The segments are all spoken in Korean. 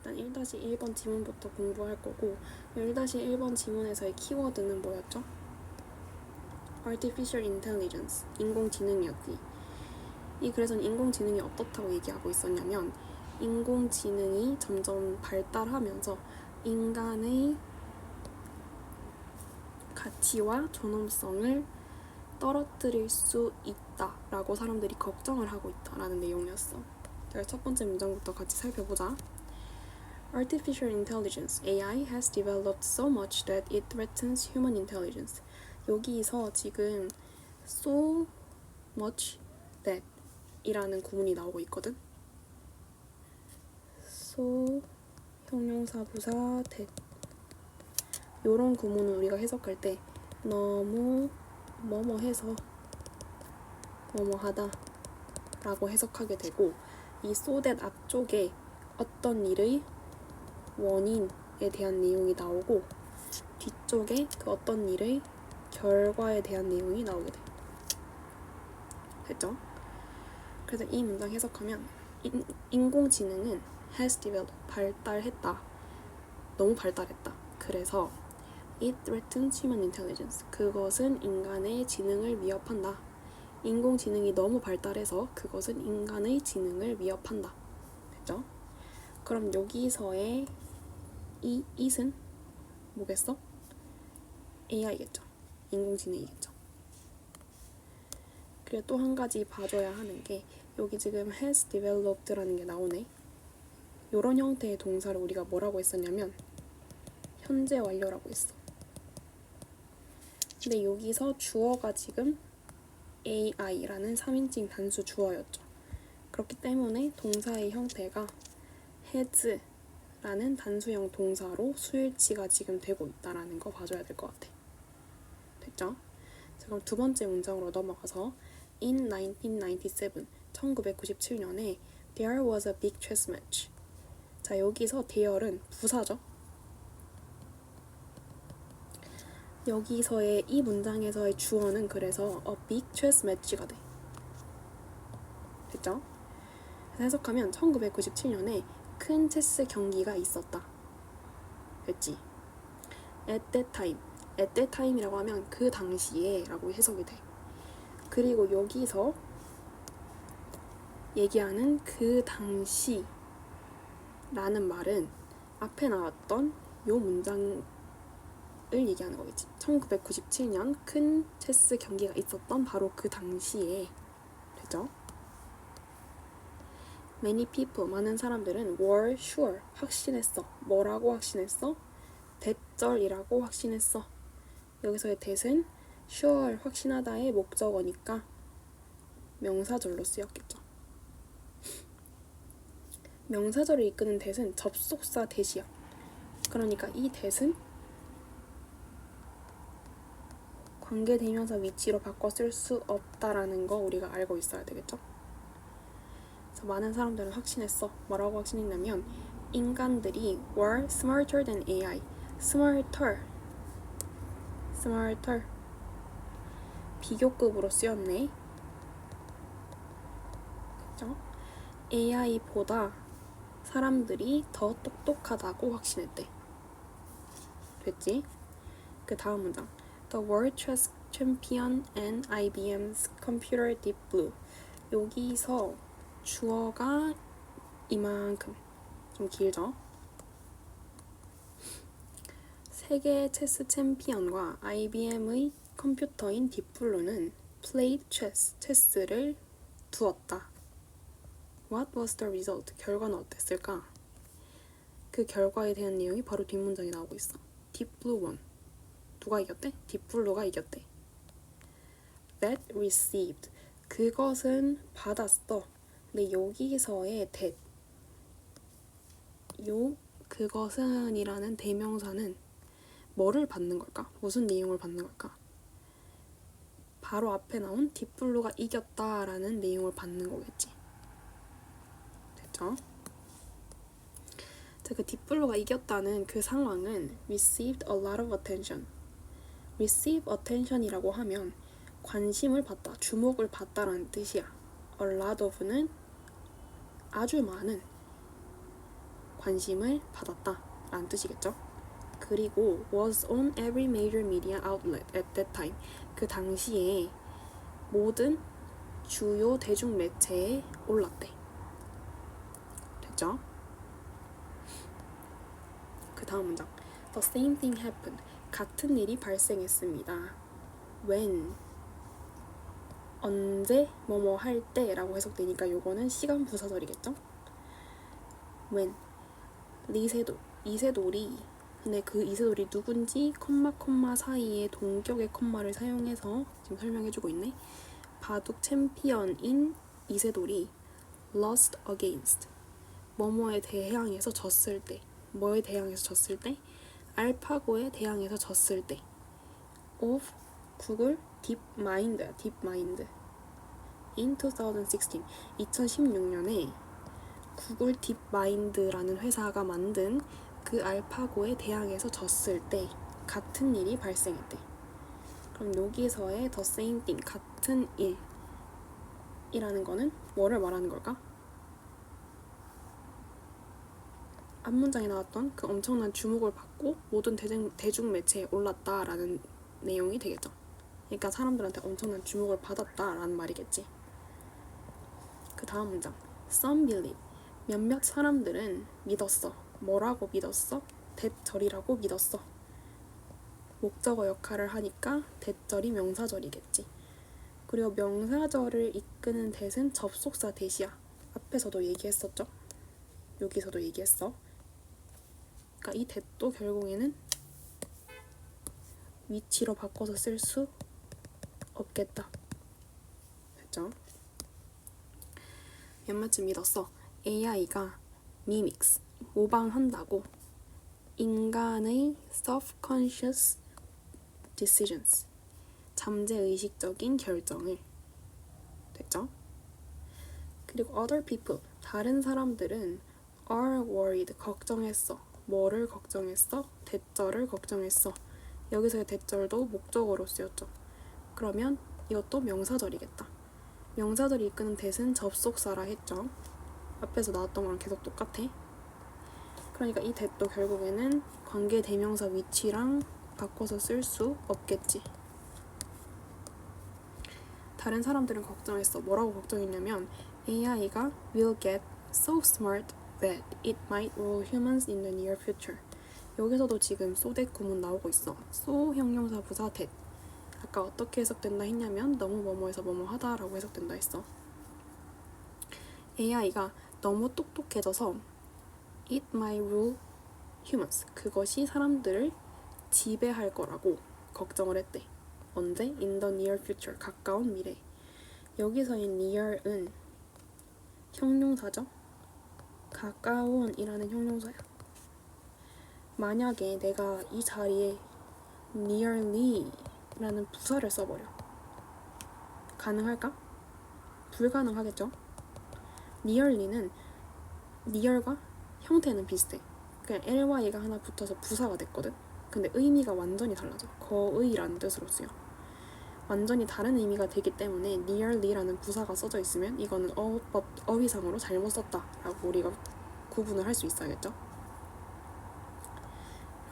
일단 1-1번 지문부터 공부할 거고 1-1번 지문에서의 키워드는 뭐였죠? Artificial Intelligence, 인공지능이었지. 그래서 인공지능이 어떻다고 얘기하고 있었냐면 인공지능이 점점 발달하면서 인간의 가치와 존엄성을 떨어뜨릴 수 있다라고 사람들이 걱정을 하고 있다라는 내용이었어. 자, 첫 번째 문장부터 같이 살펴보자. Artificial Intelligence, AI, has developed so much that it threatens human intelligence. 여기서 지금 so much that 이라는 구문이 나오고 있거든. so 형용사 부사 that 요런 구문은 우리가 해석할 때 너무 뭐뭐해서 뭐뭐하다 라고 해석하게 되고 이 so that 앞쪽에 어떤 일의 원인에 대한 내용이 나오고 뒤쪽에 그 어떤 일의 결과에 대한 내용이 나오게 돼. 됐죠? 그래서 이 문장 해석하면 인공지능은 has developed, 발달했다. 너무 발달했다. 그래서 it threatens human intelligence. 그것은 인간의 지능을 위협한다. 인공지능이 너무 발달해서 그것은 인간의 지능을 위협한다. 됐죠? 그럼 여기서의 이 it은 뭐겠어? AI겠죠. 인공지능이겠죠. 그리고 또 한 가지 봐줘야 하는 게 여기 지금 has developed라는 게 나오네. 이런 형태의 동사를 우리가 뭐라고 했었냐면 현재 완료라고 했어. 근데 여기서 주어가 지금 AI라는 3인칭 단수 주어였죠. 그렇기 때문에 동사의 형태가 has라는 단수형 동사로 수일치가 지금 되고 있다라는 거 봐줘야 될 것 같아. 됐죠? 자, 그럼 두 번째 문장으로 넘어가서 In 1997, 1997년에 there was a big chess match. 자, 여기서 there은 부사죠. 여기서의 이 문장에서의 주어는 그래서 a big chess match가 돼. 됐죠? 해석하면 1997년에 큰 체스 경기가 있었다. 됐지? At that time. At that time이라고 하면 그 당시에 라고 해석이 돼. 그리고 여기서 얘기하는 그 당시 라는 말은 앞에 나왔던 요 문장을 얘기하는 거겠지. 1997년 큰 체스 경기가 있었던 바로 그 당시에. 됐죠? Many people, 많은 사람들은 were sure, 확신했어. 뭐라고 확신했어? 대절이라고 확신했어. 여기서의 that은 sure, 확신하다의 목적어니까 명사절로 쓰였겠죠. 명사절을 이끄는 that은 접속사 that이야. 그러니까 이 that은 관계대명사 위치로 바꿔 쓸 수 없다라는 거 우리가 알고 있어야 되겠죠. 그래서 많은 사람들은 확신했어. 뭐라고 확신했냐면 인간들이 were smarter than AI. smarter 비교급으로 쓰였네. 그죠? AI보다 사람들이 더 똑똑하다고 확신했대. 됐지? 그 다음 문장. The World Chess Champion and IBM's Computer Deep Blue. 여기서 주어가 이만큼 좀 길죠? 세계 체스 챔피언과 IBM의 컴퓨터인 딥블루는 played chess, 체스를 두었다. What was the result? 결과는 어땠을까? 그 결과에 대한 내용이 바로 뒷문장에 나오고 있어. 딥블루 won. 누가 이겼대? 딥블루가 이겼대. That received. 그것은 받았어. 근데 여기서의 that 그것은 이라는 대명사는 뭐를 받는 걸까? 무슨 내용을 받는 걸까? 바로 앞에 나온 딥블루가 이겼다라는 내용을 받는 거겠지. 됐죠? 자, 그 딥블루가 이겼다는 그 상황은 received a lot of attention. receive attention이라고 하면 관심을 받다, 주목을 받다라는 뜻이야. a lot of는 아주 많은 관심을 받았다 라는 뜻이겠죠. 그리고 was on every major media outlet at that time. 그 당시에 모든 주요 대중 매체에 올랐대. 됐죠? 그 다음 문장. The same thing happened. 같은 일이 발생했습니다. When 언제 뭐뭐 할 때라고 해석되니까 요거는 시간 부사절이겠죠? When 이세돌이 근데 그 이세돌이 누군지 콤마 사이에 동격의 콤마를 사용해서 지금 설명해주고 있네. 바둑 챔피언인 이세돌이 lost against 뭐뭐에 대항해서 졌을 때 뭐에 대항해서 졌을 때 알파고에 대항해서 졌을 때 of 구글 딥마인드야 딥마인드 in 2016년에 구글 딥마인드라는 회사가 만든 그 알파고에 대항해서 졌을 때 같은 일이 발생했대. 그럼 여기서의 the same thing 같은 일이라는 거는 뭐를 말하는 걸까? 앞문장에 나왔던 그 엄청난 주목을 받고 모든 대중 매체에 올랐다라는 내용이 되겠죠. 그러니까 사람들한테 엄청난 주목을 받았다라는 말이겠지. 그 다음 문장. Some believe. 몇몇 사람들은 믿었어. 뭐라고 믿었어? 대절이라고 믿었어. 목적어 역할을 하니까 대절이 명사절이겠지. 그리고 명사절을 이끄는 대은 접속사 대시야. 앞에서도 얘기했었죠? 여기서도 얘기했어. 그러니까 이 대도 결국에는 위치로 바꿔서 쓸 수 없겠다. 됐죠? 몇몇쯤 믿었어. AI가 mimics, 모방한다고 인간의 subconscious decisions, 잠재의식적인 결정을. 됐죠? 그리고 other people, 다른 사람들은 are worried, 걱정했어. 뭐를 걱정했어? 대절을 걱정했어. 여기서의 대절도 목적어로 쓰였죠. 그러면 이것도 명사절이겠다. 명사절이 이끄는 대은 접속사라 했죠. 앞에서 나왔던 거랑 계속 똑같아. 그러니까 이 대도 결국에는 관계 대명사 위치랑 바꿔서 쓸 수 없겠지. 다른 사람들은 걱정했어. 뭐라고 걱정했냐면 AI가 will get so smart that it might rule humans in the near future. 여기서도 지금 so that 구문 나오고 있어. so 형용사 부사 that. 아까 어떻게 해석된다 했냐면 너무 뭐뭐해서 뭐뭐 하다라고 해석된다 했어. AI가 너무 똑똑해져서 it might rule humans. 그것이 사람들을 지배할 거라고 걱정을 했대. 언제? in the near future. 가까운 미래. 여기서의 near은 형용사죠. 가까운이라는 형용사야. 만약에 내가 이 자리에 nearly라는 부사를 써버려. 가능할까? 불가능하겠죠? nearly는 near과 형태는 비슷해. 그냥 ly가 하나 붙어서 부사가 됐거든. 근데 의미가 완전히 달라져. 거의라는 뜻으로 쓰여. 완전히 다른 의미가 되기 때문에 nearly라는 부사가 써져 있으면 이거는 어휘상으로 잘못 썼다라고 우리가 구분을 할 수 있어야겠죠.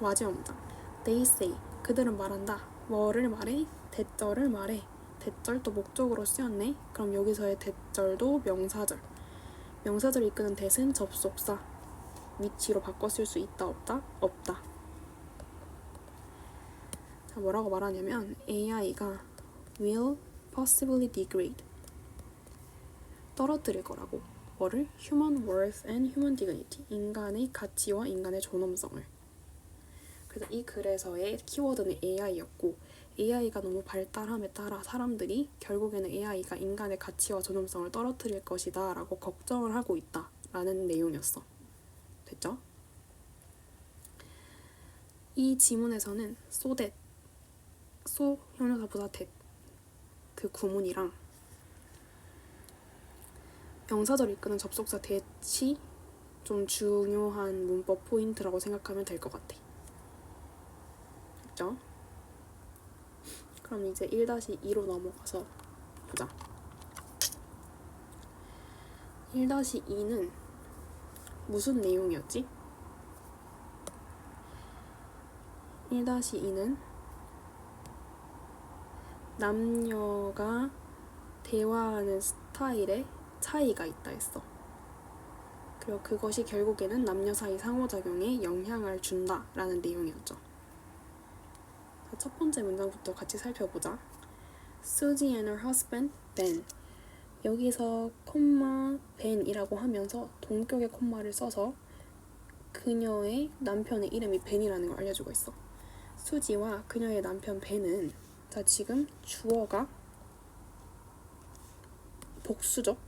마지막 문장. They say. 그들은 말한다. 뭐를 말해? 대절을 말해. 대절도 목적으로 쓰였네. 그럼 여기서의 대절도 명사절. 명사절 이끄는 대은 접속사. 위치로 바꿔 쓸 수 있다 없다? 없다. 자, 뭐라고 말하냐면 AI가 will possibly degrade. 떨어뜨릴 거라고. 뭐를? human worth and human dignity. 인간의 가치와 인간의 존엄성을. 그래서 이 글에서의 키워드는 AI였고 AI가 너무 발달함에 따라 사람들이 결국에는 AI가 인간의 가치와 존엄성을 떨어뜨릴 것이다 라고 걱정을 하고 있다 라는 내용이었어. 됐죠? 이 지문에서는 so that, so 형용사 부사 that 그 구문이랑 명사절 이끄는 접속사 that이 좀 중요한 문법 포인트라고 생각하면 될 것 같아. 됐죠? 그럼 이제 1-2로 넘어가서 보자. 1-2는 무슨 내용이었지? 1-2는 남녀가 대화하는 스타일에 차이가 있다 했어. 그리고 그것이 결국에는 남녀 사이 상호작용에 영향을 준다라는 내용이었죠. 첫 번째 문장부터 같이 살펴보자. Suzy and her husband, Ben. 여기서 콤마 벤이라고 하면서 동격의 콤마를 써서 그녀의 남편의 이름이 벤이라는 걸 알려주고 있어. 수지와 그녀의 남편 벤은 자 지금 주어가 복수죠.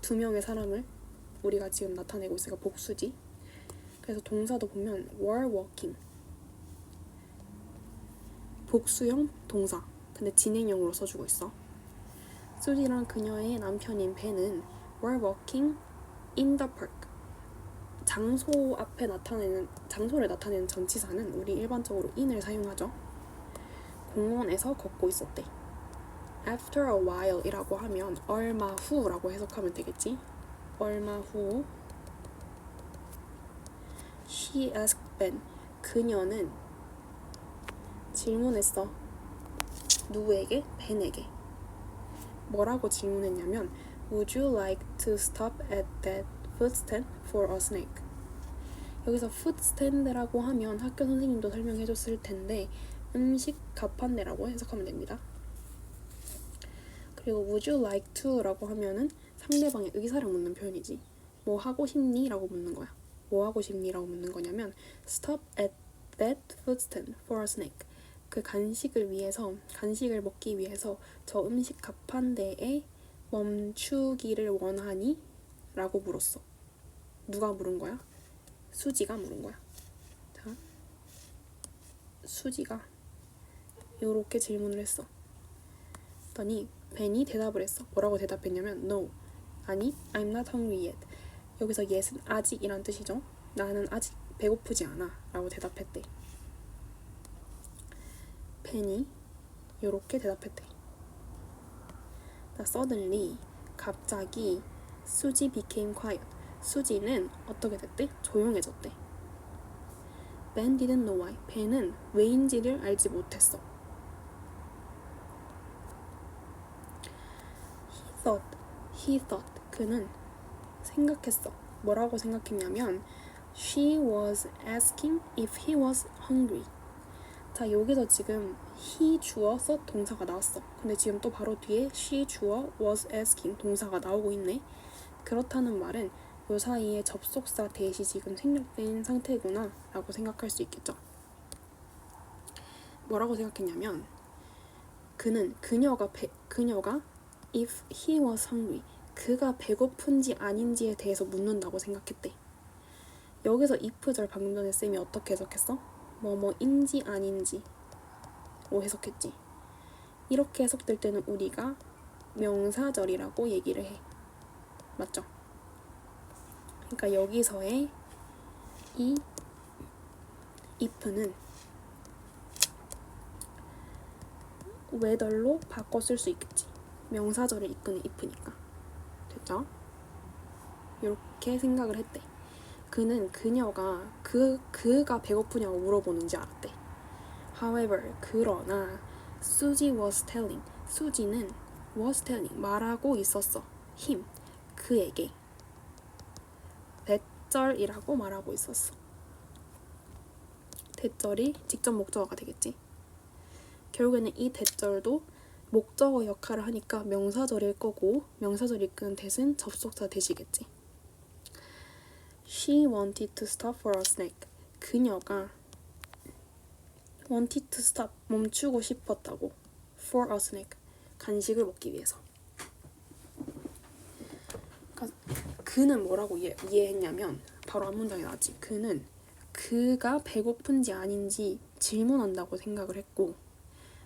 두 명의 사람을 우리가 지금 나타내고 있으니까 복수지. 그래서 동사도 보면 were working 복수형 동사 근데 진행형으로 써주고 있어. 수지랑 그녀의 남편인 벤은 were working in the park. 장소 앞에 장소를 나타내는 전치사는 우리 일반적으로 in을 사용하죠. 공원에서 걷고 있었대. After a while 이라고 하면 얼마 후라고 해석하면 되겠지. 얼마 후 She asked Ben. 그녀는 질문했어. 누구에게? 벤에게. 뭐라고 질문했냐면 Would you like to stop at that food stand for a snack? 여기서 food stand라고 하면 학교 선생님도 설명해줬을 텐데 음식 가판대라고 해석하면 됩니다. 그리고 would you like to 라고 하면은 상대방의 의사를 묻는 표현이지. 뭐 하고 싶니? 라고 묻는 거야. 뭐 하고 싶니? 라고 묻는 거냐면 stop at that food stand for a snack. 그 간식을 먹기 위해서 저 음식 가판대에 멈추기를 원하니? 라고 물었어. 누가 물은 거야? 수지가 물은 거야. 자, 수지가 요렇게 질문을 했어. 그랬더니 벤이 대답을 했어. 뭐라고 대답했냐면 No, 아니, I'm not hungry yet. 여기서 yet은 아직이란 뜻이죠. 나는 아직 배고프지 않아 라고 대답했대. 벤이 요렇게 대답했대. Suddenly, 갑자기 수지 became quiet. 수지는 어떻게 됐대? 조용해졌대. Ben didn't know why. 벤은 왜인지를 알지 못했어. He thought. 그는 생각했어. 뭐라고 생각했냐면 She was asking if he was hungry. 자, 여기서 지금 he 주어 thought 동사가 나왔어. 근데 지금 또 바로 뒤에 she 주어 was asking 동사가 나오고 있네. 그렇다는 말은 요 사이에 접속사 대시 지금 생략된 상태구나 라고 생각할 수 있겠죠. 뭐라고 생각했냐면 그녀가 if he was hungry 그가 배고픈지 아닌지에 대해서 묻는다고 생각했대. 여기서 if절 방금 전에 쌤이 어떻게 해석했어? 뭐뭐인지 아닌지로 해석했지. 이렇게 해석될 때는 우리가 명사절이라고 얘기를 해. 맞죠? 그러니까 여기서의 이 if는 whether로 바꿔 쓸 수 있겠지. 명사절을 이끄는 if니까. 됐죠? 이렇게 생각을 했대. 그는 그녀가 그가 배고프냐고 물어보는지 알았대. However, 그러나 수지는 was telling 말하고 있었어. him, 그에게 대절이라고 말하고 있었어. 대절이 직접 목적어가 되겠지. 결국에는 이 대절도 목적어 역할을 하니까 명사절일 거고 명사절 이끄는 대신 접속사 대시겠지. She wanted to stop for a snack. 그녀가 wanted to stop 멈추고 싶었다고 for a snack 간식을 먹기 위해서. 그러니까 그는 뭐라고 이해했냐면 바로 앞문장에 나왔지. 그는 그가 배고픈지 아닌지 질문한다고 생각을 했고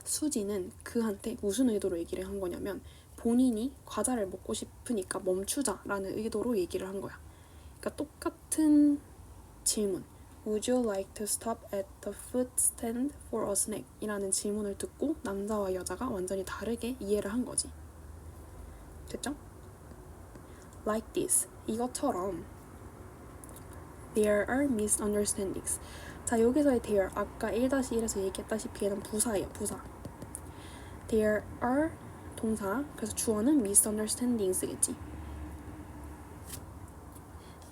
수지는 그한테 무슨 의도로 얘기를 한 거냐면 본인이 과자를 먹고 싶으니까 멈추자라는 의도로 얘기를 한 거야. 그러니까 똑같은 질문 Would you like to stop at the food stand for a snack? 이라는 질문을 듣고 남자와 여자가 완전히 다르게 이해를 한 거지. 됐죠? Like this. 이것처럼 There are misunderstandings. 자, 여기서의 there, 아까 1-1에서 얘기했다시피 얘는 부사예요, 부사. There are 동사, 그래서 주어는 misunderstandings 겠지.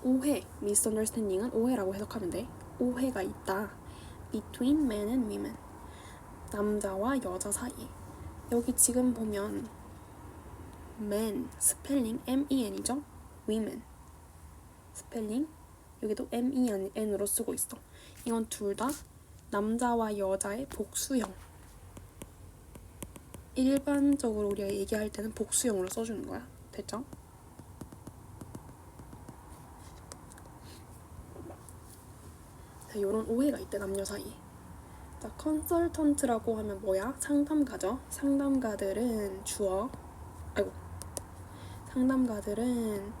오해, misunderstanding은 오해라고 해석하면 돼. 오해가 있다. Between men and women. 남자와 여자 사이에. 여기 지금 보면 men, 스펠링 men이죠? women. 스펠링 여기도 men으로 쓰고 있어. 이건 둘 다 남자와 여자의 복수형. 일반적으로 우리가 얘기할 때는 복수형으로 써주는 거야. 됐죠? 자, 요런 오해가 있대, 남녀 사이에. 자, 컨설턴트라고 하면 뭐야? 상담가죠? 상담가들은 상담가들은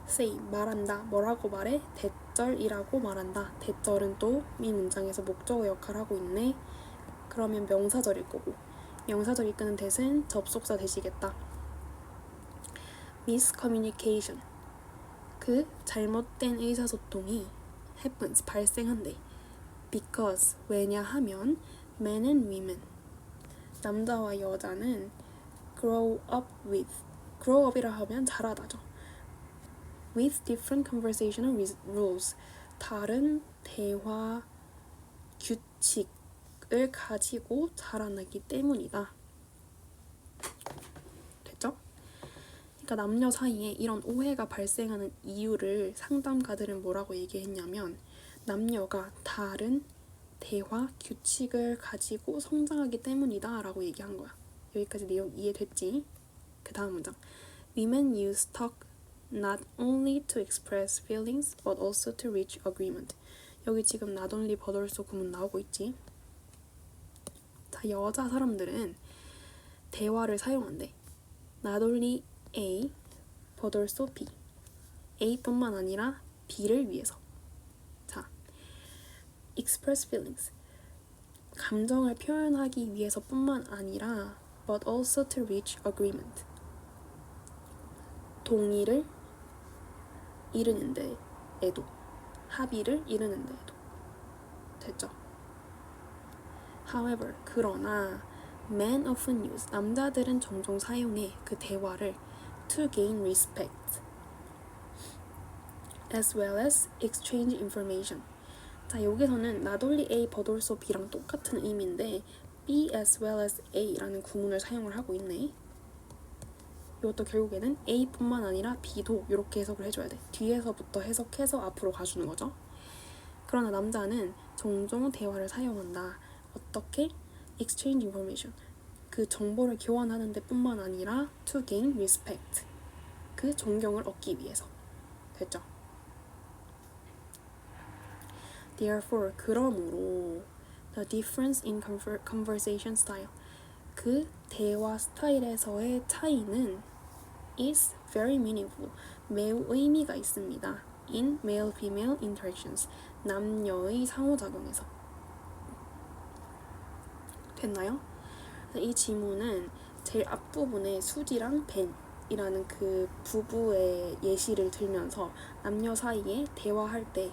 say, 말한다. 뭐라고 말해? 대절이라고 말한다. 대절은 또 이 문장에서 목적어 역할을 하고 있네. 그러면 명사절일 거고, 명사절 이끄는 대신 접속사 되시겠다. miscommunication, 그 잘못된 의사소통이 happens, 발생한대. because, 왜냐하면 men and women, 남자와 여자는 grow up이라 하면 자라다죠. with different conversational rules, 다른 대화 규칙을 가지고 자라나기 때문이다. 됐죠? 그러니까 남녀 사이에 이런 오해가 발생하는 이유를 상담가들은 뭐라고 얘기했냐면 남녀가 다른 대화 규칙을 가지고 성장하기 때문이다 라고 얘기한 거야. 여기까지 내용 이해됐지? 그 다음 문장. Women use talk not only to express feelings but also to reach agreement. 여기 지금 not only but also 구문 나오고 있지? 자, 여자 사람들은 대화를 사용한대. Not only A but also B. A뿐만 아니라 B를 위해서. 자, express feelings, 감정을 표현하기 위해서뿐만 아니라 but also to reach agreement, 동의를 이루는 데에도, 합의를 이루는 데에도. 됐죠? However, 그러나 men often use, 남자들은 종종 사용해 그 대화를 to gain respect as well as exchange information. 자, 여기서는 not only A but also B랑 똑같은 의미인데 B as well as A라는 구문을 사용을 하고 있네. 이것도 결국에는 A뿐만 아니라 B도 이렇게 해석을 해줘야 돼. 뒤에서부터 해석해서 앞으로 가주는 거죠. 그러나 남자는 종종 대화를 사용한다. 어떻게? exchange information, 그 정보를 교환하는 데 뿐만 아니라 to gain respect, 그 존경을 얻기 위해서. 됐죠? Therefore, 그러므로 the difference in conversation style, 그 대화 스타일에서의 차이는 is very meaningful, 매우 의미가 있습니다. in male-female interactions, 남녀의 상호작용에서. 됐나요? 이 지문은 제일 앞부분에 수지랑 벤이라는 그 부부의 예시를 들면서 남녀 사이에 대화할 때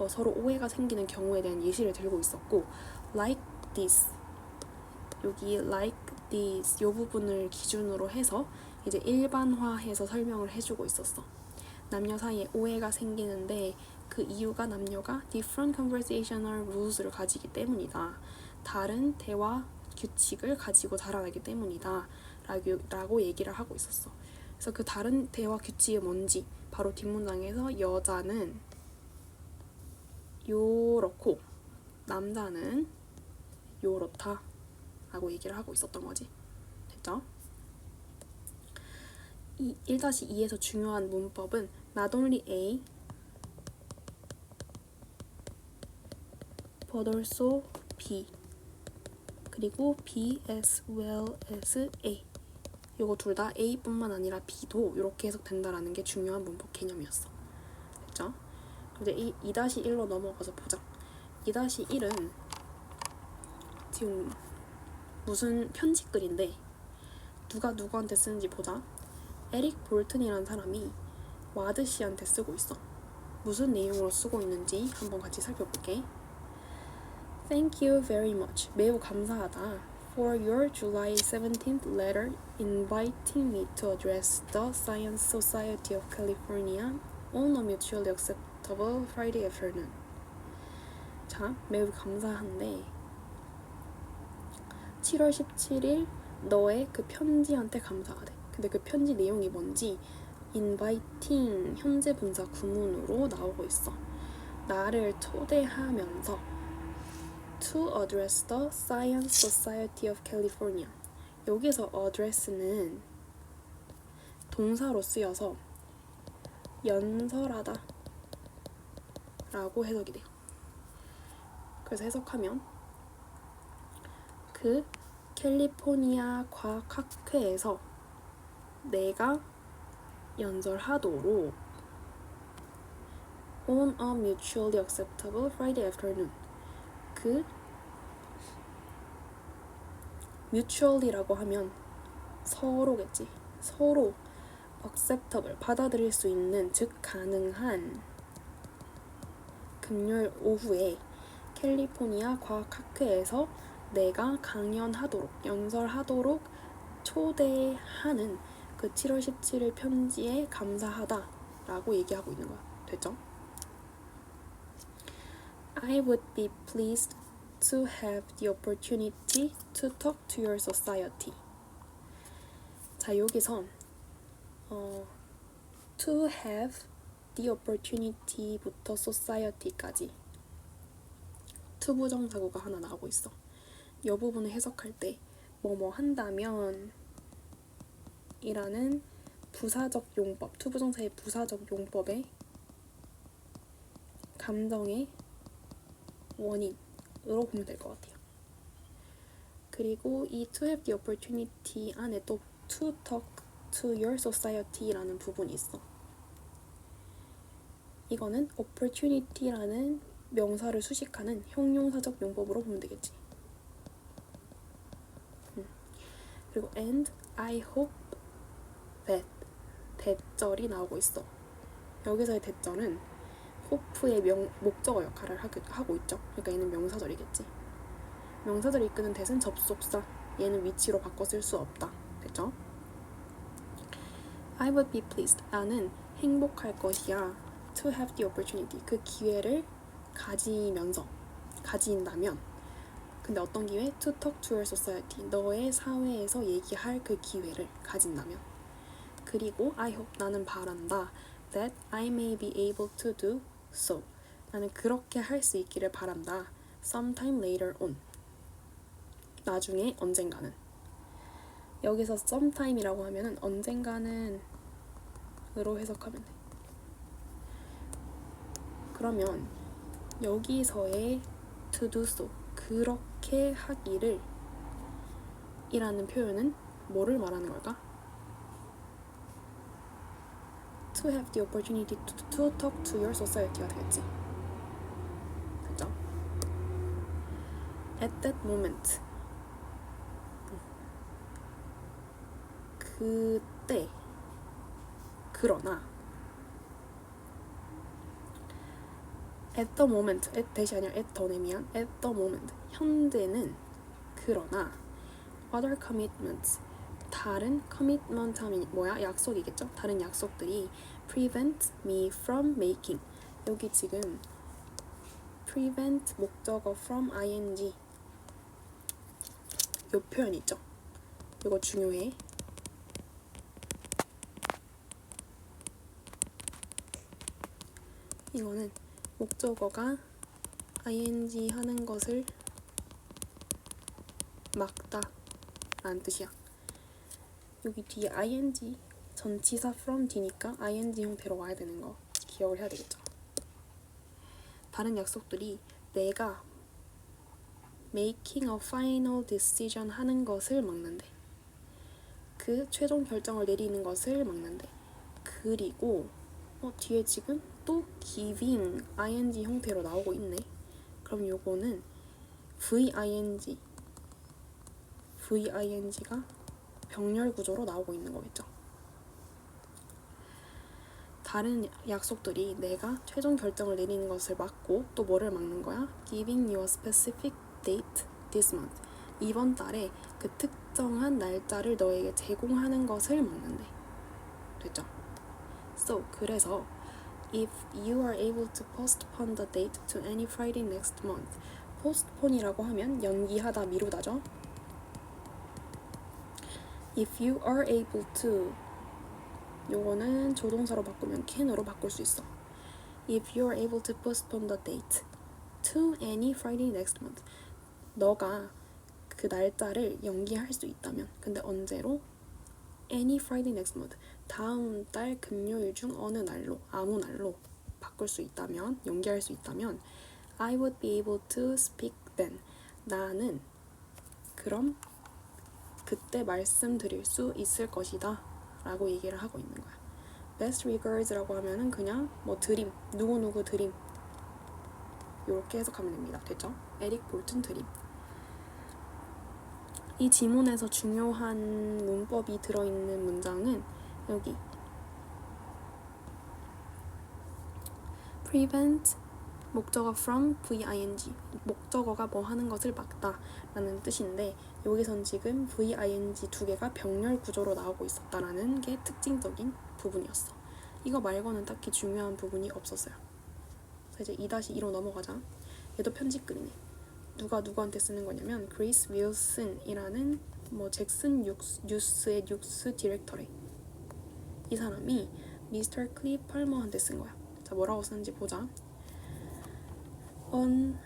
서로 오해가 생기는 경우에 대한 예시를 들고 있었고, like this, 여기 like this 이 부분을 기준으로 해서 이제 일반화해서 설명을 해주고 있었어. 남녀 사이에 오해가 생기는데 그 이유가 남녀가 different conversational rules를 가지기 때문이다. 다른 대화 규칙을 가지고 자라나기 때문이다 라고 얘기를 하고 있었어. 그래서 그 다른 대화 규칙이 뭔지 바로 뒷문장에서 여자는 요렇고 남자는 요렇다 라고 얘기를 하고 있었던 거지. 됐죠? 이 1-2에서 중요한 문법은 not only A but also B, 그리고 B as well as A. 이거 둘 다 A뿐만 아니라 B도 이렇게 해석된다라는 게 중요한 문법 개념이었어. 됐죠? 이제 2-1로 넘어가서 보자. 2-1은 지금 무슨 편지글인데 누가 누구한테 쓰는지 보자. 에릭 볼튼이라는 사람이 와드 씨한테 쓰고 있어. 무슨 내용으로 쓰고 있는지 한번 같이 살펴볼게. Thank you very much. 매우 감사하다. For your July 17th letter inviting me to address the Science Society of California on a mutually acceptable Friday afternoon. 자, 매우 감사한데 7월 17일 너의 그 편지한테 감사하대. 근데 그 편지 내용이 뭔지 inviting 현재 분사 구문으로 나오고 있어. 나를 초대하면서 to address the Science Society of California. 여기서 address는 동사로 쓰여서 연설하다 라고 해석이 돼요. 그래서 해석하면 그 캘리포니아 과학학회에서 내가 연설하도록 on a mutually acceptable Friday afternoon. 그 mutually라고 하면 서로겠지. 서로 acceptable 받아들일 수 있는 즉 가능한 금요일 오후에 캘리포니아 과학학회에서 내가 강연하도록 연설하도록 초대하는 그 7월 17일 편지에 감사하다 라고 얘기하고 있는 거야. 됐죠? I would be pleased to have the opportunity to talk to your society. 자, 여기서 to have the opportunity부터 society까지 투부정사구가 하나 나오고 있어. 이 부분을 해석할 때 뭐뭐 한다면 이라는 부사적 용법, 투부정사의 부사적 용법의 감정의 원인으로 보면 될 것 같아요. 그리고 이 to have the opportunity 안에 또 to talk to your society라는 부분이 있어. 이거는 opportunity라는 명사를 수식하는 형용사적 용법으로 보면 되겠지. 그리고 and I hope that 대절이 나오고 있어. 여기서의 대절은 hope의 목적어 역할을 하고 있죠. 그러니까 얘는 명사절이겠지. 명사절이 이끄는 대은 접속사. 얘는 위치로 바꿔 쓸 수 없다. 됐죠? I would be pleased. 나는 행복할 것이야. To have the opportunity. 그 기회를 가진다면 근데 어떤 기회? To talk to your society. 너의 사회에서 얘기할 그 기회를 가진다면. 그리고 I hope. 나는 바란다. That I may be able to do so. 나는 그렇게 할 수 있기를 바란다. Sometime later on. 나중에 언젠가는. 여기서 sometime이라고 하면은 언젠가는 으로 해석하면 돼. 그러면 여기서의 to do so. 그렇게 하기를 이라는 표현은 뭐를 말하는 걸까? To have the opportunity to talk to your society가 되겠지. 됐죠? At that moment. 그때. 그러나 at the moment. at 대시 아니라 at 더네 미안. at the moment. 현재는 그러나 other commitments. 다른 commitment 하면 뭐야? 약속이겠죠? 다른 약속들이 prevent me from making. 여기 지금 prevent 목적어 from ing 요 표현 있죠? 이거 중요해. 이거는 목적어가 ing 하는 것을 막다 라는 뜻이야. 여기 뒤에 ing 전치사 from 뒤니까 ing 형태로 와야 되는 거 기억을 해야 되겠죠. 다른 약속들이 내가 making a final decision 하는 것을 막는데, 그 최종 결정을 내리는 것을 막는데, 그리고 뒤에 지금 또 giving ing 형태로 나오고 있네. 그럼 요거는 VING가 병렬 구조로 나오고 있는 거겠죠. 다른 약속들이 내가 최종 결정을 내리는 것을 막고 또 뭐를 막는 거야? Giving you a specific date this month. 이번 달에 그 특정한 날짜를 너에게 제공하는 것을 막는데. 됐죠? So, 그래서 if you are able to postpone the date to any Friday next month. postpone이라고 하면 연기하다, 미루다죠. If you are able to 요거는 조동사로 바꾸면 can으로 바꿀 수 있어. If you are able to postpone the date to any Friday next month. 너가 그 날짜를 연기할 수 있다면. 근데 언제로? Any Friday next month. 다음 달 금요일 중 어느 날로, 아무 날로 바꿀 수 있다면, 연기할 수 있다면 I would be able to speak then. 나는 그럼 그때 말씀드릴 수 있을 것이다 라고 얘기를 하고 있는 거야. Best regards라고 하면은 그냥 뭐 드림, 누구누구 드림 이렇게 해석하면 됩니다. 됐죠? 에릭 볼튼 드림. 이 지문에서 중요한 문법이 들어있는 문장은 여기 prevent 목적어 from VING 목적어가 뭐 하는 것을 막다 라는 뜻인데 여기선 지금 VING 두 개가 병렬 구조로 나오고 있었다라는 게 특징적인 부분이었어. 이거 말고는 딱히 중요한 부분이 없었어요. 그래서 이제 2-2로 넘어가자. 얘도 편집글이네. 누가 누구한테 쓰는 거냐면 그레이스 윌슨이라는 뭐 잭슨 뉴스의 뉴스 디렉터래. 이 사람이 미스터 클립 팔머한테 쓴 거야. 자, 뭐라고 쓰는지 보자. On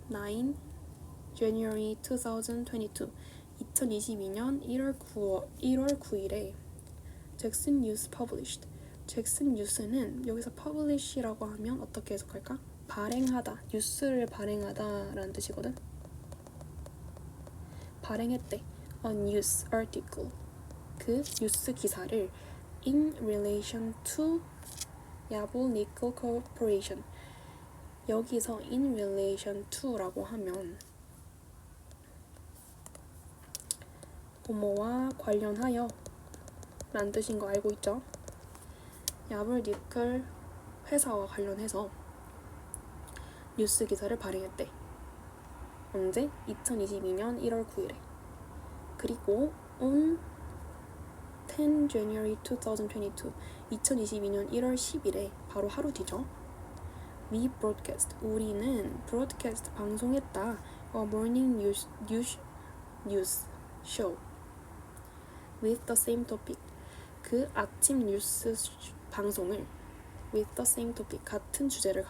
9 January 2022 2022년 1월 9일에 잭슨 뉴스 published. 잭슨 뉴스는 여기서 publish라고 하면 어떻게 해석할까? 발행하다, 뉴스를 발행하다 라는 뜻이거든. 발행했대. A news article. 그 뉴스 기사를 in relation to 야부 니클 코퍼레이션. 여기서 in relation to라고 하면 뭐와 관련하여 라는 뜻인 거 알고 있죠? 야불 니클 회사와 관련해서 뉴스 기사를 발행했대. 언제? 2022년 1월 9일에. 그리고 on 10 January 2022 2022년 1월 10일에 바로 하루 뒤죠. We broadcast. 우리는 broadcast 방송했다. A morning news show with the same topic. 그 아침 뉴스 방송을 with the same topic. 같은 주제를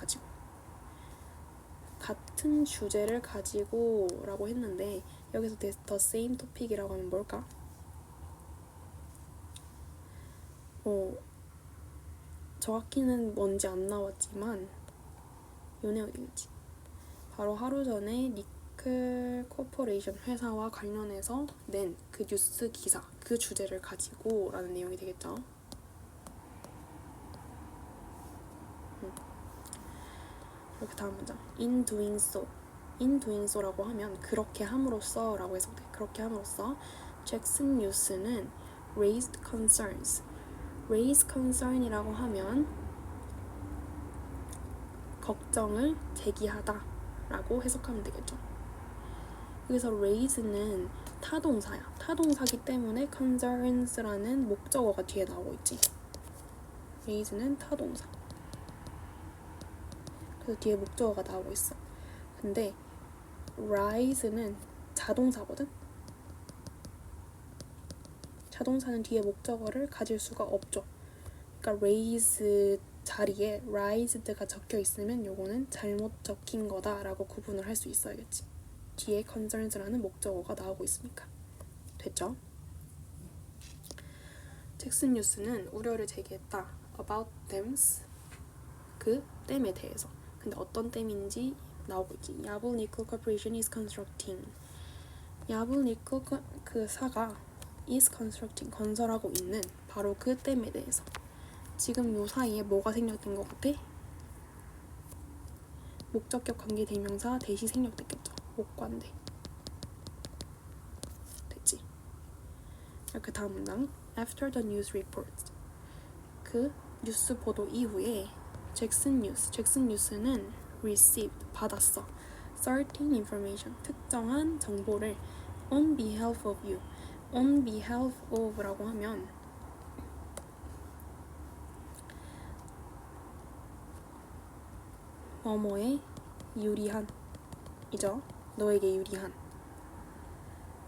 가지고 라고 했는데 여기서 the same topic이라고 하면 뭘까? 정확히는 뭔지 안 나왔지만 요 내용이겠지. 바로 하루 전에 니클 코퍼레이션 회사와 관련해서 낸 그 뉴스 기사, 그 주제를 가지고 라는 내용이 되겠죠. 이렇게 다음 문장. In doing so. In doing so라고 하면 그렇게 함으로써 라고 해석돼. 그렇게 함으로써 잭슨 뉴스는 raised concerns. raise concern이라고 하면 걱정을 제기하다 라고 해석하면 되겠죠. 여기서 raise는 타동사야. 타동사기 때문에 concerns라는 목적어가 뒤에 나오고 있지. raise는 타동사. 그래서 뒤에 목적어가 나오고 있어. 근데 rise는 자동사거든. 자동사는 뒤에 목적어를 가질 수가 없죠. 그러니까 raise 자리에 rised가 적혀 있으면 요거는 잘못 적힌 거다라고 구분을 할 수 있어야겠지. 뒤에 concerns라는 목적어가 나오고 있으니까. 됐죠? 잭슨 뉴스는 우려를 제기했다. about thems. 그 댐에 대해서. 근데 어떤 댐인지 나오고 있지. 야불 니클 코퍼레이션 is constructing. 야불 니클 그 사가 is constructing. 건설하고 있는 바로 그 댐에 대해서. 지금 요 사이에 뭐가 생략된 것 같아? 목적격 관계 대명사 대시 생략됐겠죠. 목관대. 됐지? 그 다음 문장. After the news reports. 그 뉴스 보도 이후에 잭슨 뉴스는 received, 받았어. certain information, 특정한 정보를 on behalf of you, on behalf of라고 하면 뭐뭐에 유리한 이죠. 너에게 유리한.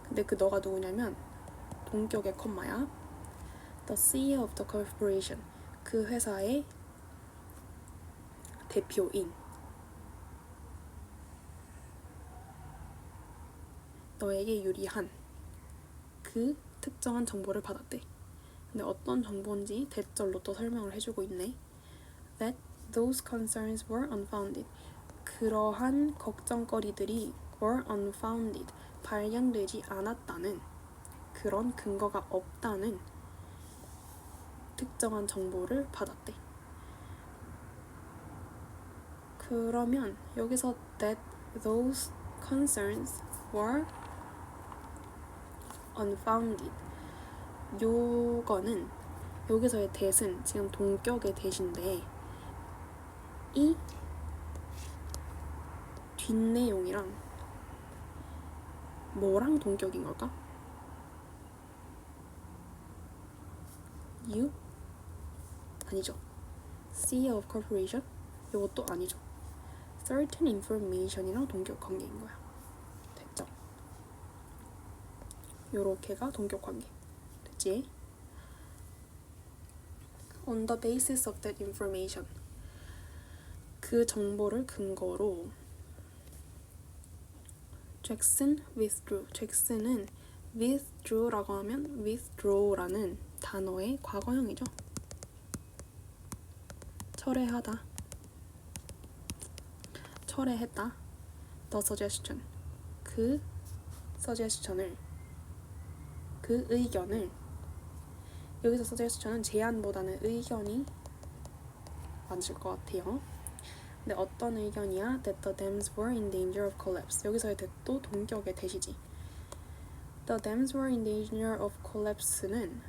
근데 그 너가 누구냐면 동격의 컴마야. The CEO of the corporation, 그 회사의 대표인. 너에게 유리한 그 특정한 정보를 받았대. 근데 어떤 정보인지 대절로 또 설명을 해주고 있네. That those concerns were unfounded. 그러한 걱정거리들이 were unfounded. 발견되지 않았다는, 그런 근거가 없다는 특정한 정보를 받았대. 그러면 여기서 that those concerns were unfounded, 요거는 여기서의 that은 지금 동격의 that인데 이 뒷내용이랑 뭐랑 동격인 걸까? You? 아니죠. CEO of corporation? 요것도 아니죠. certain information이랑 동격 관계인 거야. 됐죠? 요렇게가 동격 관계. 됐지? On the basis of that information, 그 정보를 근거로 잭슨 withdrew. 잭슨은 withdrew라고 하면 withdraw라는 단어의 과거형이죠. 철회하다, 철회했다. The suggestion, 그 suggestion을, 그 의견을. 여기서 suggestion은 제안보다는 의견이 맞을 것 같아요. 근데 어떤 의견이야? That the dams were in danger of collapse. 여기서의 that도 동격의 that이지. The dams were in danger of collapse는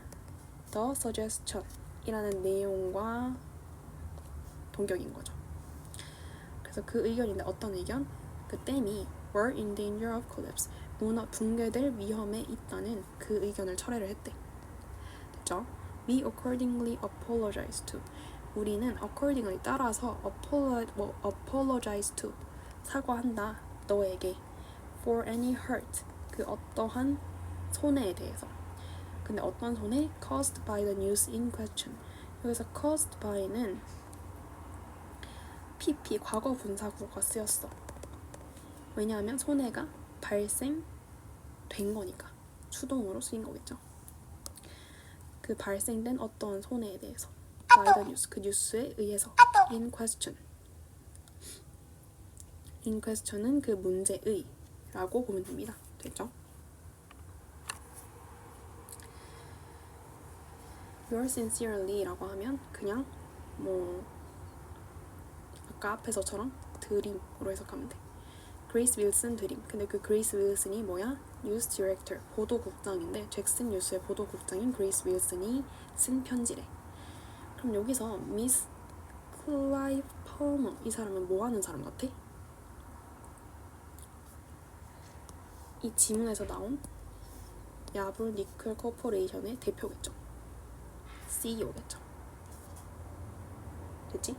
the suggestion 이라는 내용과 동격인 거죠. 그래서 그 의견인데 어떤 의견? 그 댐이 were in danger of collapse, 붕괴될 위험에 있다는 그 의견을 철회를 했대. 됐죠? We accordingly apologize to. 우리는 accordingly 따라서 apologize to, 사과한다 너에게, for any hurt, 그 어떠한 손해에 대해서. 근데 어떤 손해? caused by the news in question. 여기서 caused by는 PP 과거 분사구가 쓰였어. 왜냐하면 손해가 발생된 거니까 수동으로 쓰인 거겠죠. 그 발생된 어떠한 손해에 대해서 by the news, 그 뉴스에 의해서. in question, in question은 그 문제의 라고 보면 됩니다. 됐죠? yours sincerely 라고 하면 그냥 뭐 아까 앞에서처럼 드림으로 해석하면 돼. 그레이스 윌슨 드림. 근데 그 그레이스 윌슨이 뭐야? 뉴스 디렉터, 보도국장인데 잭슨 뉴스의 보도국장인 그레이스 윌슨이 쓴 편지래. 그럼 여기서 미스 클라이브 펄머, 이 사람은 뭐 하는 사람 같아? 이 지문에서 나온 야불 니클 코퍼레이션의 대표겠죠. CEO겠죠. 됐지?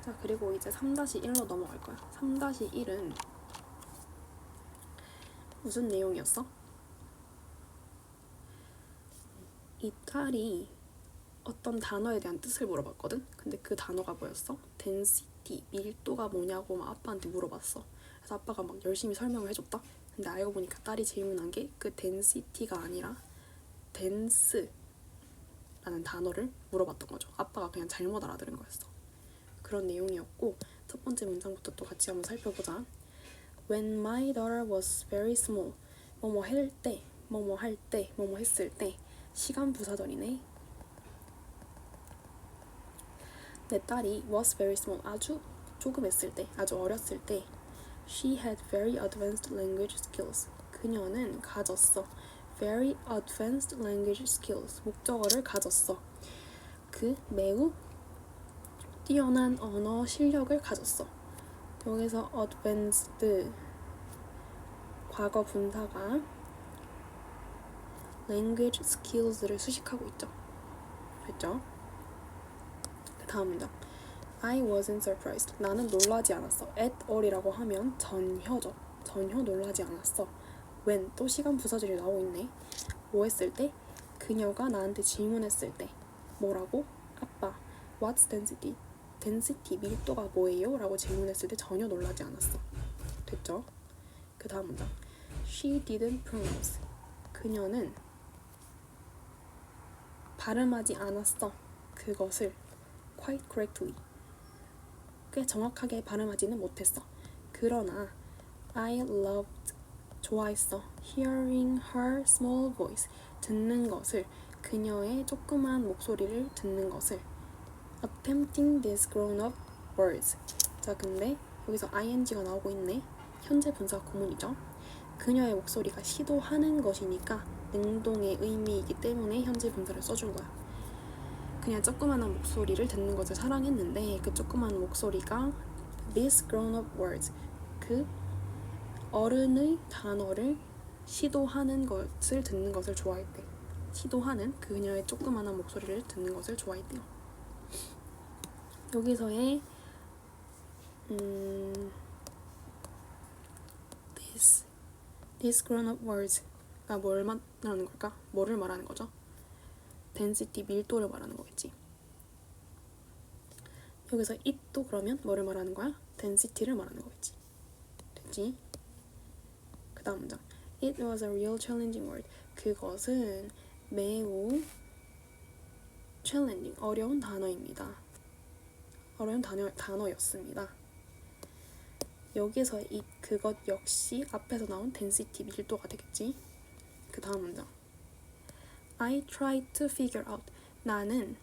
자, 그리고 이제 3-1로 넘어갈 거야. 3-1은 무슨 내용이었어? 이 딸이 어떤 단어에 대한 뜻을 물어봤거든? 근데 그 단어가 뭐였어? density, 밀도가 뭐냐고 막 아빠한테 물어봤어. 그래서 아빠가 막 열심히 설명을 해줬다? 근데 알고 보니까 딸이 질문한 게 그 density가 아니라 dense라는 단어를 물어봤던 거죠. 아빠가 그냥 잘못 알아들은 거였어. 그런 내용이었고, 첫 번째 문장부터 또 같이 한번 살펴보자. When my daughter was very small, 뭐뭐 할 때, 뭐뭐 할 때, 뭐뭐 했을 때. 시간 부사절이네. 내 딸이 was very small, 아주 조그맸을 때, 아주 어렸을 때. She had very advanced language skills. 그녀는 가졌어. Very advanced language skills. 목적어를 가졌어. 그 매우 뛰어난 언어 실력을 가졌어. 여기서 advanced 과거 분사가 language skills를 수식하고 있죠. 됐죠? 다음 문장. I wasn't surprised. 나는 놀라지 않았어. at all이라고 하면 전혀죠. 전혀 놀라지 않았어. when 또 시간 부사절이 나오고 있네. 뭐 했을 때? 그녀가 나한테 질문했을 때. 뭐라고? 아빠, what's density? density, 밀도가 뭐예요? 라고 질문했을 때 전혀 놀라지 않았어. 됐죠? 그 다음 문장. She didn't pronounce. 그녀는 발음하지 않았어. 그것을 quite correctly. 꽤 정확하게 발음하지는 못했어. 그러나 I loved. 좋아했어. hearing her small voice. 듣는 것을. 그녀의 조그만 목소리를 듣는 것을. attempting these grown-up words. 자, 근데 여기서 ing가 나오고 있네. 현재 분사 구문이죠. 그녀의 목소리가 시도하는 것이니까 능동의 의미이기 때문에 현재 분사를 써준 거야. 그냥 조그만한 목소리를 듣는 것을 사랑했는데 그 조그만 목소리가 these grown-up words. 그 어른의 단어를 시도하는 것을 듣는 것을 좋아했대. 시도하는 그녀의 조그만한 목소리를 듣는 것을 좋아했대요. 여기서의 these grown-up words가 뭘 말하는 걸까? 뭐를 말하는 거죠? density, 밀도를 말하는 거겠지. 여기서 it도 그러면 뭐를 말하는 거야? density를 말하는 거겠지. 됐지? 그 다음 문장. It was a real challenging word. 그것은 매우 challenging, 어려운 단어입니다. 어려운 단어였습니다. 여기서 이 그것 역시 앞에서 나온 density, 밀도가 되겠지. 그 다음 문장. I tried to figure out. 나는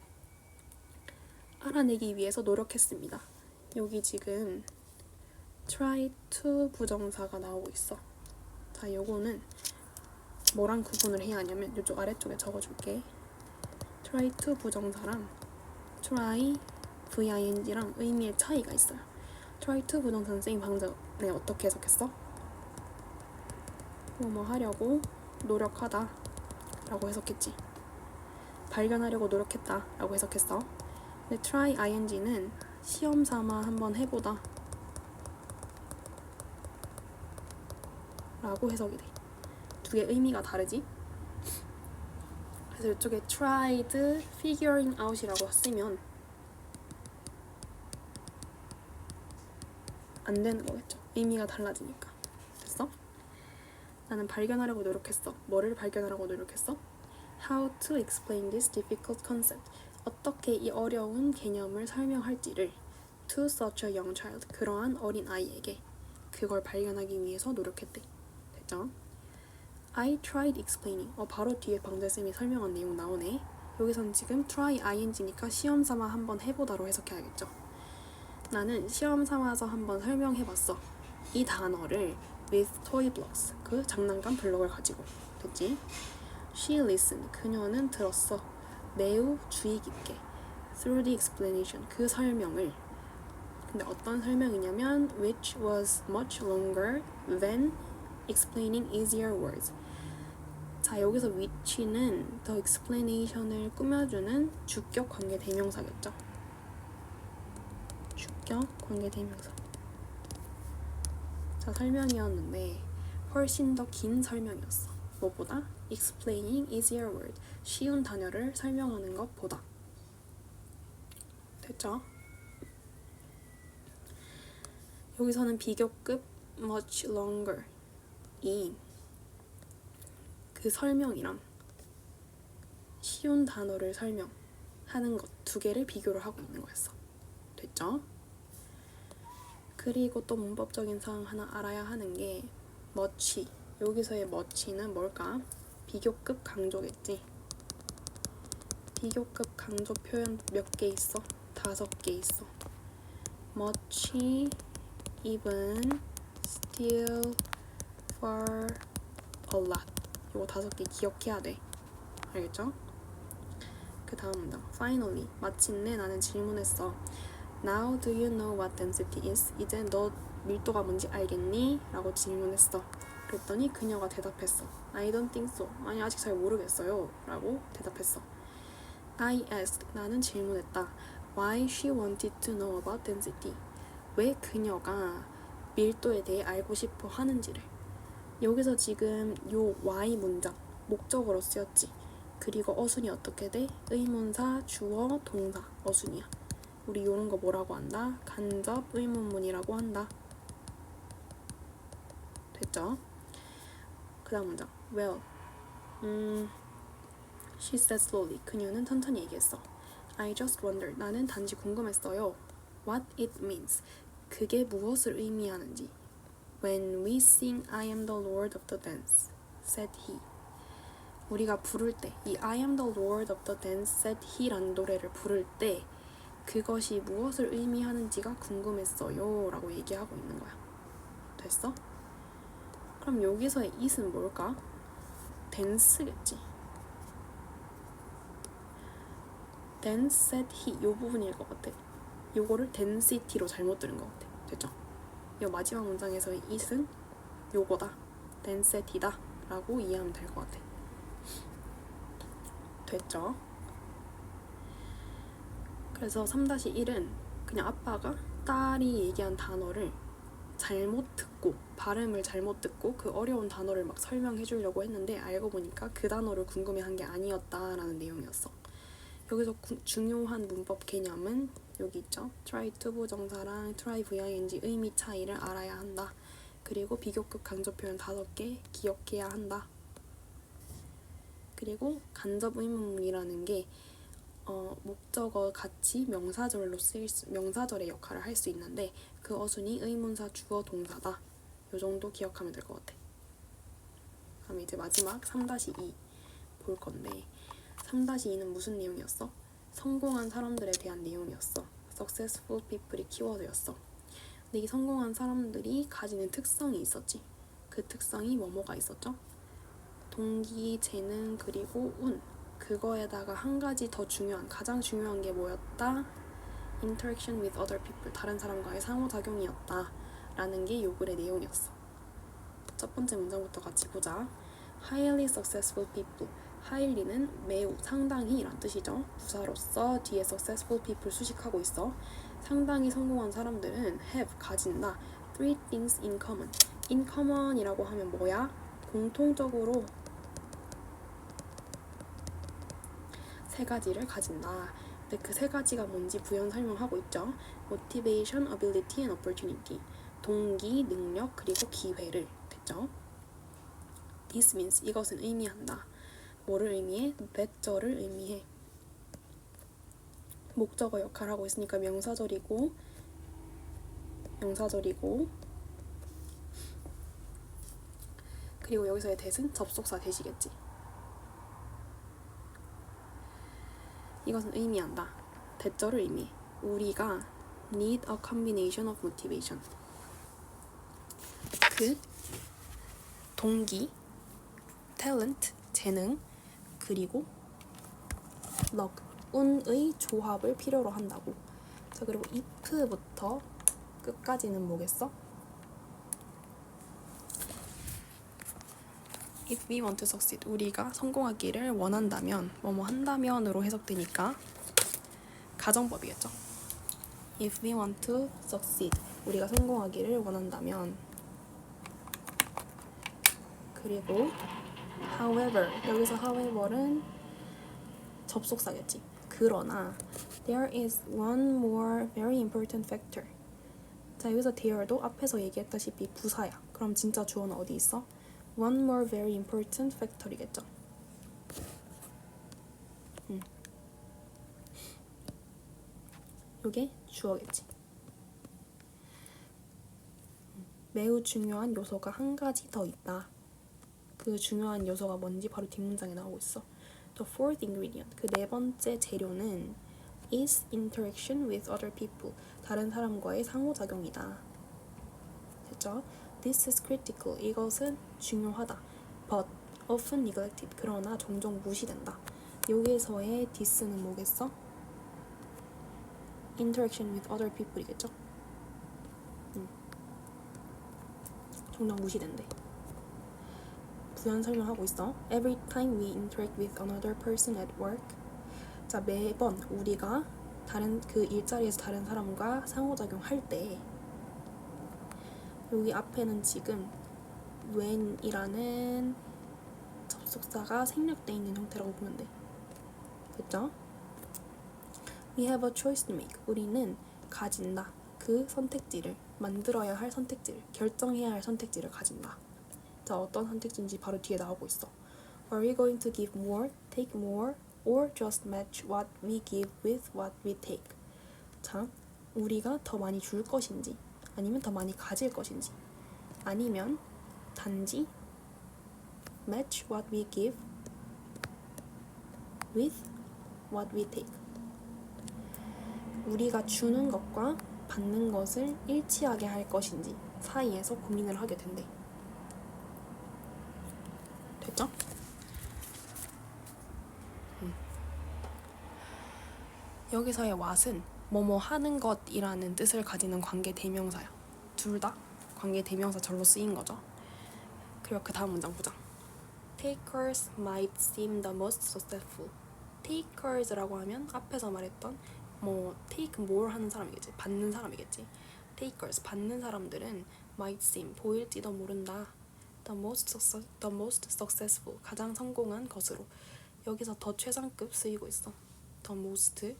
알아내기 위해서 노력했습니다. 여기 지금 try to 부정사가 나오고 있어. 자, 요거는 뭐랑 구분을 해야 하냐면 이쪽 아래쪽에 적어줄게. try to 부정사랑 try ving랑 의미의 차이가 있어요. try to 부정사 선생님 방금 전에 어떻게 해석했어? 뭐 하려고 노력하다 라고 해석했지. 발견하려고 노력했다 라고 해석했어. 근데 try ing는 시험 삼아 한번 해보다 라고 해석이 돼. 두 개 의미가 다르지? 그래서 이쪽에 tried figuring out이라고 쓰면 안 되는 거겠죠. 의미가 달라지니까. 됐어? 나는 발견하려고 노력했어. 뭐를 발견하려고 노력했어? How to explain this difficult concept. 어떻게 이 어려운 개념을 설명할지를 to such a young child. 그러한 어린 아이에게 그걸 발견하기 위해서 노력했대. 됐죠? I tried explaining. 바로 뒤에 방대쌤이 설명한 내용 나오네. 여기선 지금 try ing니까 시험 삼아 한번 해보다로 해석해야겠죠. 나는 시험 삼아서 한번 설명해봤어. 이 단어를 with toy blocks. 그 장난감 블록을 가지고. 됐지? She listened. 그녀는 들었어. 매우 주의 깊게. Through the explanation. 그 설명을. 근데 어떤 설명이냐면 which was much longer than explaining easier words. 자, 여기서 which는 the explanation을 꾸며주는 주격 관계 대명사겠죠. 주격 관계 대명사. 자, 설명이었는데 훨씬 더 긴 설명이었어. 뭐보다? explaining easier word. 쉬운 단어를 설명하는 것보다. 됐죠? 여기서는 비교급 much longer 이 그 설명이랑 쉬운 단어를 설명하는 것 두 개를 비교를 하고 있는 거였어. 됐죠? 그리고 또 문법적인 사항 하나 알아야 하는 게 much. 여기서의 much는 뭘까? 비교급 강조겠지. 비교급 강조 표현 몇 개 있어? 5개 있어. much, even, still, far, a lot. 이거 5개 기억해야 돼. 알겠죠? 그 다음 문장. Finally, 마침내 나는 질문했어. Now do you know what density is? 이제 너 밀도가 뭔지 알겠니? 라고 질문했어. 그랬더니 그녀가 대답했어. I don't think so. 아니 아직 잘 모르겠어요. 라고 대답했어. I asked. 나는 질문했다. Why she wanted to know about density? 왜 그녀가 밀도에 대해 알고 싶어 하는지를. 여기서 지금 요 why 문장 목적어로 쓰였지. 그리고 어순이 어떻게 돼? 의문사, 주어, 동사, 어순이야. 우리 요런 거 뭐라고 한다? 간접 의문문이라고 한다. 됐죠? 그 다음 문장. Well, she said slowly. 그녀는 천천히 얘기했어. I just wondered. 나는 단지 궁금했어요. What it means. 그게 무엇을 의미하는지. When we sing I am the Lord of the dance, said he. 우리가 부를 때, 이 I am the Lord of the dance, said he 라는 노래를 부를 때 그것이 무엇을 의미하는지가 궁금했어요 라고 얘기하고 있는 거야. 됐어? 그럼 여기서의 it은 뭘까? dance겠지. dance, said he 요 부분일 것 같아. 요거를 density로 잘못 들은 것 같아. 됐죠? 요 마지막 문장에서의 it은 요거다. density다 라고 이해하면 될 것 같아. 됐죠? 그래서 3-1은 그냥 아빠가 딸이 얘기한 단어를 잘못 듣고 발음을 잘못 듣고 그 어려운 단어를 막 설명해 주려고 했는데 알고 보니까 그 단어를 궁금해한 게 아니었다라는 내용이었어. 여기서 중요한 문법 개념은 여기 있죠. try to 부정사랑 try v-ing 의미 차이를 알아야 한다. 그리고 비교급 강조 표현 5개 기억해야 한다. 그리고 간접 의문문이라는 게 목적어 같이 명사절의 역할을 할 수 있는데 그 어순이 의문사, 주어, 동사다. 요 정도 기억하면 될 것 같아. 그럼 이제 마지막 3-2 볼 건데 3-2는 무슨 내용이었어? 성공한 사람들에 대한 내용이었어. successful people이 키워드였어. 근데 이 성공한 사람들이 가지는 특성이 있었지. 그 특성이 뭐뭐가 있었죠? 동기, 재능, 그리고 운. 그거에다가 한 가지 더 가장 중요한 게 뭐였다? interaction with other people. 다른 사람과의 상호작용이었다. 라는 게 요 글의 내용이었어. 첫 번째 문장부터 같이 보자. highly successful people. highly는 매우, 상당히 이란 뜻이죠. 부사로서 뒤에 successful people 수식하고 있어. 상당히 성공한 사람들은 have, 가진다. three things in common. in common 이라고 하면 뭐야? 공통적으로 세 가지를 가진다. 근데 그 세 가지가 뭔지 부연 설명하고 있죠. motivation, ability, and opportunity. 동기, 능력, 그리고 기회를. 됐죠? This means 이것은 의미한다. 뭐를 의미해? that절을 의미해. 목적어 역할을 하고 있으니까 명사절이고 그리고 여기서의 that은 접속사 that이겠지. 이것은 의미한다. that절을 의미해. 우리가 need a combination of motivation. 그 동기, talent, 재능, 그리고 luck, 운의 조합을 필요로 한다고. 자, 그리고 if부터 끝까지는 뭐겠어? If we want to succeed, 우리가 성공하기를 원한다면, 뭐뭐 한다면으로 해석되니까 가정법이겠죠. If we want to succeed, 우리가 성공하기를 원한다면. 그리고 however, 여기서 however는 접속사겠지. 그러나 there is one more very important factor. 자, 여기서 there도 앞에서 얘기했다시피 부사야. 그럼 진짜 주어는 어디 있어? one more very important factor이겠죠. 요게 주어겠지. 매우 중요한 요소가 한 가지 더 있다. 그 중요한 요소가 뭔지 바로 뒷문장에 나오고 있어. The fourth ingredient, 그 네 번째 재료는 is interaction with other people. 다른 사람과의 상호작용이다. 됐죠? This is critical. 이것은 중요하다. But often neglected. 그러나 종종 무시된다. 여기에서의 this는 뭐겠어? interaction with other people이겠죠? 정답 무시된대. 부연 설명하고 있어. Every time we interact with another person at work. 자, 매번 우리가 다른 그 일자리에서 다른 사람과 상호작용할 때 여기 앞에는 지금 when이라는 접속사가 생략돼 있는 형태라고 보면 돼. 됐죠? We have a choice to make. 우리는 가진다. 그 선택지를 만들어야 할 선택지를 결정해야 할 선택지를 가진다. 자, 어떤 선택지인지 바로 뒤에 나오고 있어. Are we going to give more, take more, or just match what we give with what we take? 자, 우리가 더 많이 줄 것인지 아니면 더 많이 가질 것인지 아니면 단지 match what we give with what we take. 우리가 주는 것과 받는 것을 일치하게 할 것인지 사이에서 고민을 하게 된대. 됐죠? 여기서의 what은 뭐뭐 하는 것이라는 뜻을 가지는 관계 대명사야. 둘 다 관계 대명사 절로 쓰인 거죠. 그리고 그 다음 문장 보자. Takers might seem the most successful. Takers라고 하면 앞에서 말했던 뭐 take more 하는 사람이겠지. 받는 사람이겠지. Takers 받는 사람들은 might seem 보일지도 모른다. The most successful 가장 성공한 것으로. 여기서 더 최상급 쓰이고 있어. The most.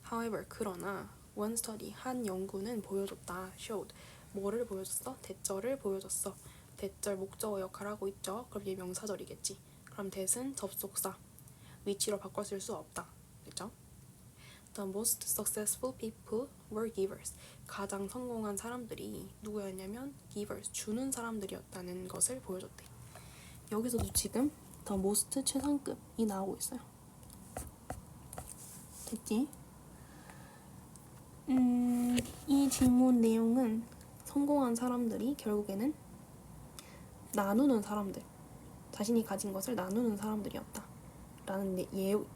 However 그러나 one study 한 연구는 보여줬다. showed 뭐를 보여줬어? 대절을 보여줬어. 대절 목적어 역할을 하고 있죠. 그럼 얘 명사절이겠지. 그럼 that은 접속사 which로 바꿔 쓸 수 없다. 그렇죠? The most successful people were givers. 가장 성공한 사람들이 누구였냐면 givers, 주는 사람들이었다는 것을 보여줬대. 여기서도 지금 the most 최상급이 나오고 있어요. 됐지? 이 질문 내용은 성공한 사람들이 결국에는 나누는 사람들, 자신이 가진 것을 나누는 사람들이었다 라는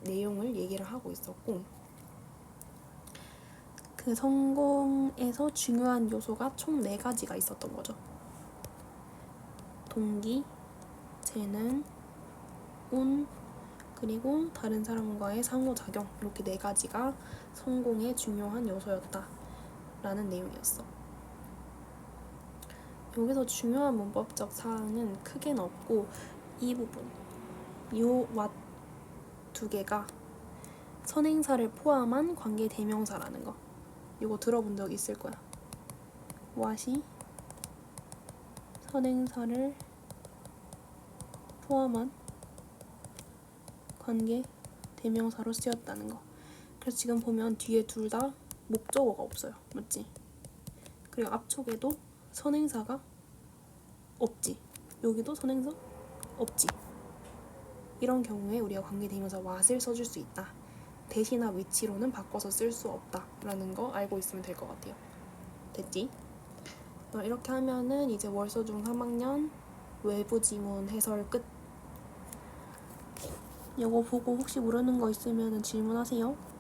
내용을 얘기를 하고 있었고, 그 성공에서 중요한 요소가 총 4가지가 있었던 거죠. 동기, 재능, 운, 그리고 다른 사람과의 상호작용, 이렇게 4가지가 성공의 중요한 요소였다 라는 내용이었어. 여기서 중요한 문법적 사항은 크게는 없고 이 부분, 요 what 2개가 선행사를 포함한 관계 대명사라는 거, 이거 들어본 적 있을 거야. what이 선행사를 포함한 관계 대명사로 쓰였다는 거. 그래서 지금 보면 뒤에 둘 다 목적어가 없어요. 맞지? 그리고 앞쪽에도 선행사가 없지. 여기도 선행사 없지. 이런 경우에 우리가 관계 대명사 what을 써줄 수 있다. 대시나 which로는 바꿔서 쓸 수 없다 라는 거 알고 있으면 될 것 같아요. 됐지? 이렇게 하면은 이제 월서중 3학년 외부 지문 해설 끝. 이거 보고 혹시 모르는 거 있으면 질문하세요.